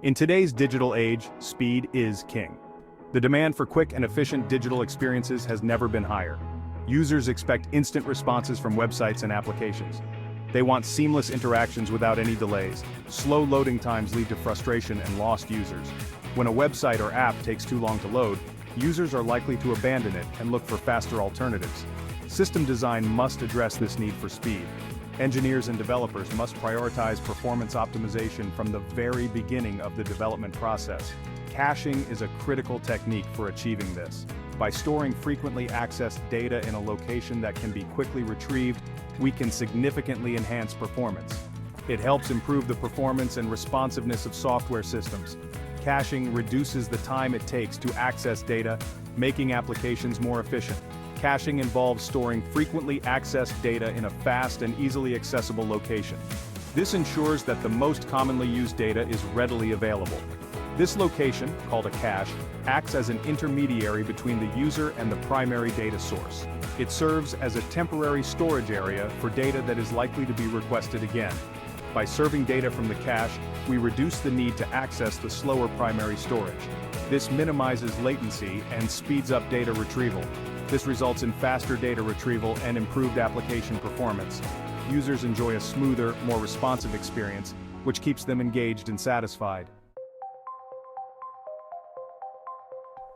In today's digital age, speed is king. The demand for quick and efficient digital experiences has never been higher. Users expect instant responses from websites and applications. They want seamless interactions without any delays. Slow loading times lead to frustration and lost users. When a website or app takes too long to load, users are likely to abandon it and look for faster alternatives. System design must address this need for speed. Engineers and developers must prioritize performance optimization from the very beginning of the development process. Caching is a critical technique for achieving this. By storing frequently accessed data in a location that can be quickly retrieved, we can significantly enhance performance. It helps improve the performance and responsiveness of software systems. Caching reduces the time it takes to access data, making applications more efficient. Caching involves storing frequently accessed data in a fast and easily accessible location. This ensures that the most commonly used data is readily available. This location, called a cache, acts as an intermediary between the user and the primary data source. It serves as a temporary storage area for data that is likely to be requested again. By serving data from the cache, we reduce the need to access the slower primary storage. This minimizes latency and speeds up data retrieval. This results in faster data retrieval and improved application performance. Users enjoy a smoother, more responsive experience, which keeps them engaged and satisfied.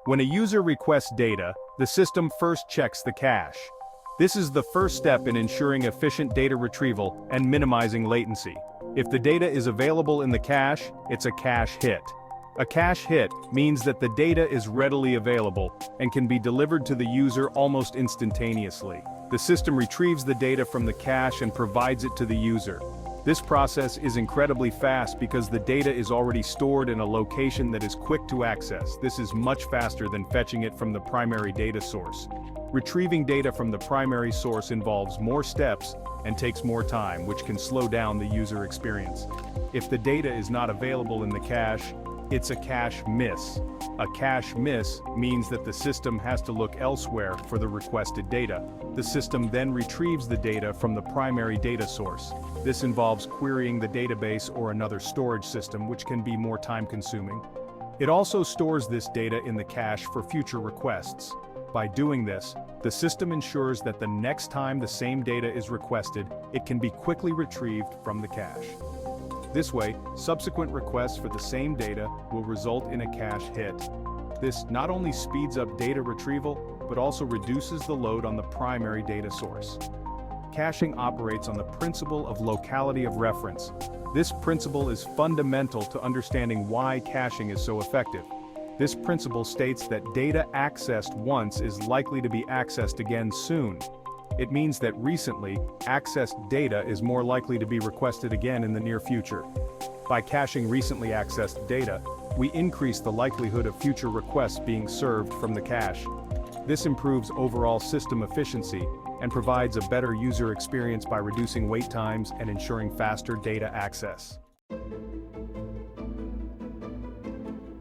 When a user requests data, the system first checks the cache. This is the first step in ensuring efficient data retrieval and minimizing latency. If the data is available in the cache, it's a cache hit. A cache hit means that the data is readily available and can be delivered to the user almost instantaneously. The system retrieves the data from the cache and provides it to the user. This process is incredibly fast because the data is already stored in a location that is quick to access. This is much faster than fetching it from the primary data source. Retrieving data from the primary source involves more steps and takes more time, which can slow down the user experience. If the data is not available in the cache, it's a cache miss. A cache miss means that the system has to look elsewhere for the requested data. The system then retrieves the data from the primary data source. This involves querying the database or another storage system, which can be more time-consuming. It also stores this data in the cache for future requests. By doing this, the system ensures that the next time the same data is requested, it can be quickly retrieved from the cache. This way, subsequent requests for the same data will result in a cache hit. This not only speeds up data retrieval, but also reduces the load on the primary data source. Caching operates on the principle of locality of reference. This principle is fundamental to understanding why caching is so effective. This principle states that data accessed once is likely to be accessed again soon. It means that recently accessed data is more likely to be requested again in the near future. By caching recently accessed data, we increase the likelihood of future requests being served from the cache. This improves overall system efficiency and provides a better user experience by reducing wait times and ensuring faster data access.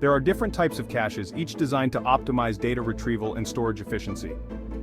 There are different types of caches, each designed to optimize data retrieval and storage efficiency.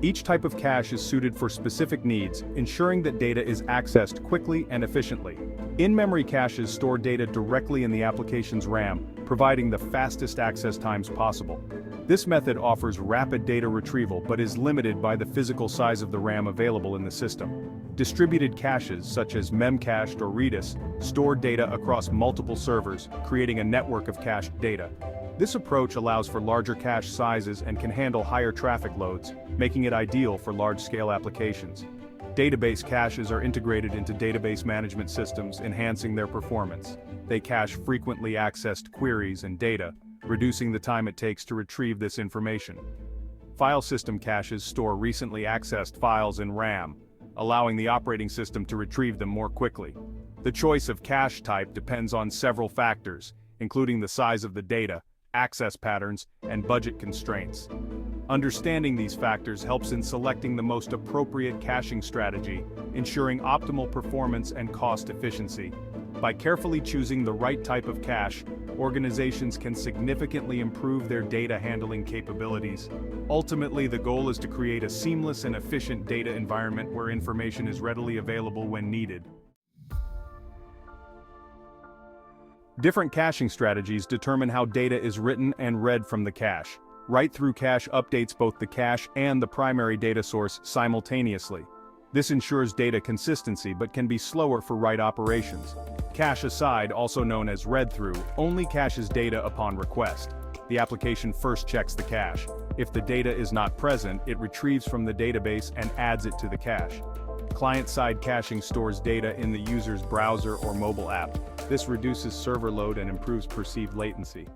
Each type of cache is suited for specific needs, ensuring that data is accessed quickly and efficiently. In-memory caches store data directly in the application's RAM, providing the fastest access times possible. This method offers rapid data retrieval but is limited by the physical size of the RAM available in the system. Distributed caches, such as memcached or Redis, store data across multiple servers, creating a network of cached data. This approach allows for larger cache sizes and can handle higher traffic loads, making it ideal for large-scale applications. Database caches are integrated into database management systems, enhancing their performance. They cache frequently accessed queries and data, reducing the time it takes to retrieve this information. File system caches store recently accessed files in RAM, allowing the operating system to retrieve them more quickly. The choice of cache type depends on several factors, including the size of the data, access patterns, and budget constraints. Understanding these factors helps in selecting the most appropriate caching strategy, ensuring optimal performance and cost efficiency. By carefully choosing the right type of cache, organizations can significantly improve their data handling capabilities. Ultimately, the goal is to create a seamless and efficient data environment where information is readily available when needed. Different caching strategies determine how data is written and read from the cache. Write-through cache updates both the cache and the primary data source simultaneously. This ensures data consistency but can be slower for write operations. Cache aside, also known as read-through, only caches data upon request. The application first checks the cache. If the data is not present, it retrieves from the database and adds it to the cache. Client-side caching stores data in the user's browser or mobile app. This reduces server load and improves perceived latency.